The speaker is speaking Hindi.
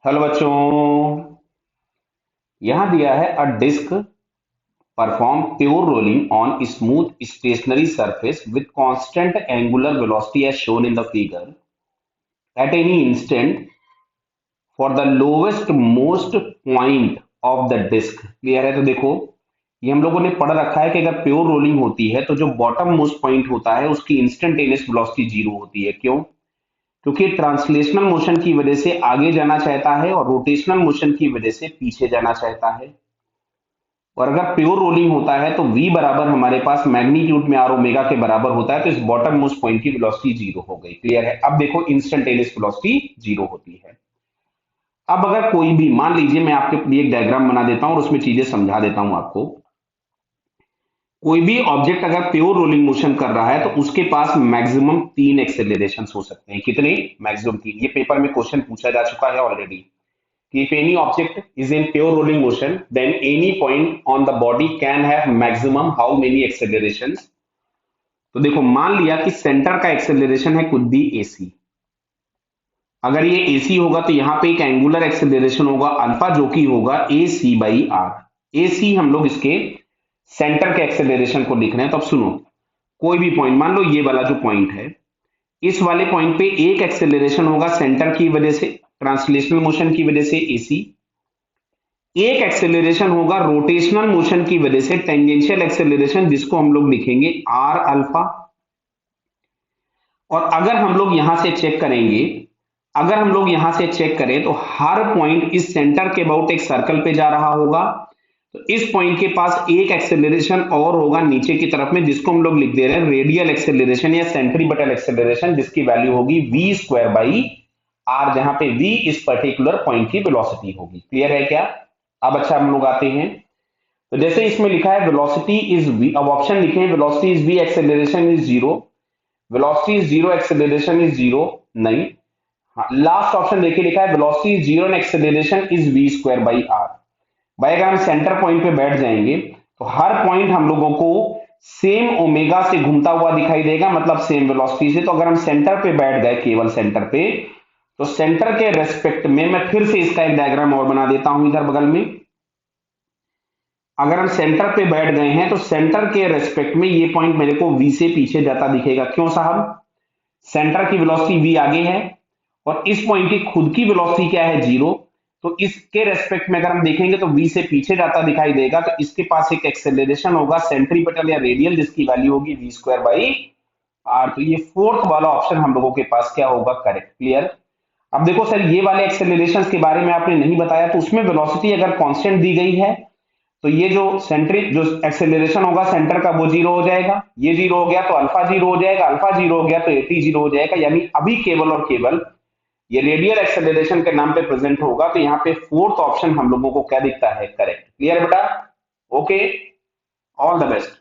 हेलो बच्चों। यहां दिया है a disc perform pure rolling on smooth stationary surface with constant angular velocity as shown in the figure at any instant for the lowest most point of the disc. Clear है? तो देखो, ये हम लोगों ने पढ़ रखा है कि अगर प्योर रोलिंग होती है तो जो बॉटम मोस्ट पॉइंट होता है उसकी इंस्टेंटेनियस वेलोसिटी जीरो होती है। क्यों? क्योंकि ट्रांसलेशनल मोशन की वजह से आगे जाना चाहता है और रोटेशनल मोशन की वजह से पीछे जाना चाहता है। और अगर प्योर रोलिंग होता है तो v बराबर हमारे पास मैग्नीट्यूड में आर ओमेगा के बराबर होता है, तो इस बॉटम मोस्ट पॉइंट की वेलोसिटी जीरो हो गई। क्लियर है? अब देखो, इंस्टेंटेनियस वेलोसिटी जीरो होती है। अब अगर कोई भी, मान लीजिए मैं आपके लिए एक डायग्राम बना देता हूं और उसमें चीजें समझा देता हूं आपको। कोई भी ऑब्जेक्ट अगर प्योर रोलिंग मोशन कर रहा है तो उसके पास मैक्सिमम तीन एक्सेलरेशन हो सकते हैं। कितने? मैक्सिमम तीन। ये पेपर में क्वेश्चन पूछा जा चुका है ऑलरेडी कि if any object is in pure rolling motion then any point on the body can have maximum how many accelerations। तो देखो, मान लिया कि सेंटर का एक्सेलरेशन है कुछ भी एसी। अगर ये एसी होगा तो यहां पे एक एंगुलर एक्सेलरेशन होगा अल्फा, जो कि होगा ए सी बाई आर। ए सी हम लोग इसके सेंटर के एक्सेलरेशन को लिख रहे हैं। तो अब सुनो, कोई भी पॉइंट, मान लो ये वाला जो पॉइंट है, इस वाले पॉइंट पे एक एक्सेलरेशन होगा सेंटर की वजह से, ट्रांसलेशनल मोशन की वजह से एसी। एक एक्सेलरेशन होगा रोटेशनल मोशन की वजह से, टेंजेंशियल एक्सेलरेशन, जिसको हम लोग लिखेंगे आर अल्फा। और अगर हम लोग यहां से चेक करेंगे, अगर हम लोग यहां से चेक करें तो हर पॉइंट इस सेंटर के अबाउट एक सर्कल पे जा रहा होगा। तो इस पॉइंट के पास एक एक्सेलरेशन और होगा नीचे की तरफ में, जिसको हम लोग लिख दे रहे हैं रेडियल एक्सेलरेशन या सेंट्रीपिटल एक्सेलरेशन, जिसकी वैल्यू होगी वी स्क्वायर बाई आर, जहां पे वी इस पर्टिकुलर पॉइंट की वेलोसिटी होगी। क्लियर है क्या? अब अच्छा, हम लोग आते हैं। तो जैसे इसमें लिखा है वेलोसिटी इज वी, अब ऑप्शन लिखे हैं velocity is v, acceleration is zero. Velocity is zero, acceleration is zero, नहीं। हाँ, लास्ट ऑप्शन देखिए, लिखा है velocity is zero and acceleration is v square by r. भाई अगर हम सेंटर पॉइंट पे बैठ जाएंगे तो हर पॉइंट हम लोगों को सेम ओमेगा से घूमता हुआ दिखाई देगा, मतलब सेम वेलोसिटी से। तो अगर हम सेंटर पे बैठ गए, केवल सेंटर पे, तो सेंटर के रेस्पेक्ट में मैं फिर से इसका एक डायग्राम और बना देता हूं इधर बगल में। अगर हम सेंटर पे बैठ गए हैं तो सेंटर के रेस्पेक्ट में ये पॉइंट मेरे को v से पीछे जाता दिखेगा। क्यों साहब? सेंटर की वेलोसिटी v आगे है और इस पॉइंट की खुद की वेलोसिटी क्या है? जीरो। तो इसके रेस्पेक्ट में अगर हम देखेंगे तो v से पीछे जाता दिखाई देगा। तो इसके पास एक एक्सेलरेशन होगा सेंट्रीपिटल या रेडियल, जिसकी वैल्यू होगी वी स्क्वायर बाई आर। तो ये फोर्थ वाला ऑप्शन हम लोगों के पास क्या होगा? करेक्ट। क्लियर? अब देखो सर, ये वाले एक्सेलरेशन के बारे में आपने नहीं बताया, तो उसमें वेलोसिटी अगर कांस्टेंट दी गई है तो ये जो सेंट्रिक जो एक्सेलरेशन होगा सेंटर का, वो जीरो हो जाएगा। ये जीरो हो गया तो अल्फा जीरो हो जाएगा, अल्फा जीरो हो गया तो एटी जीरो हो जाएगा। यानी अभी केवल और केवल ये रेडियल एक्सेलरेशन के नाम पे प्रेजेंट होगा। तो यहाँ पे फोर्थ ऑप्शन हम लोगों को क्या दिखता है? करेक्ट। क्लियर बेटा? Okay, all the best.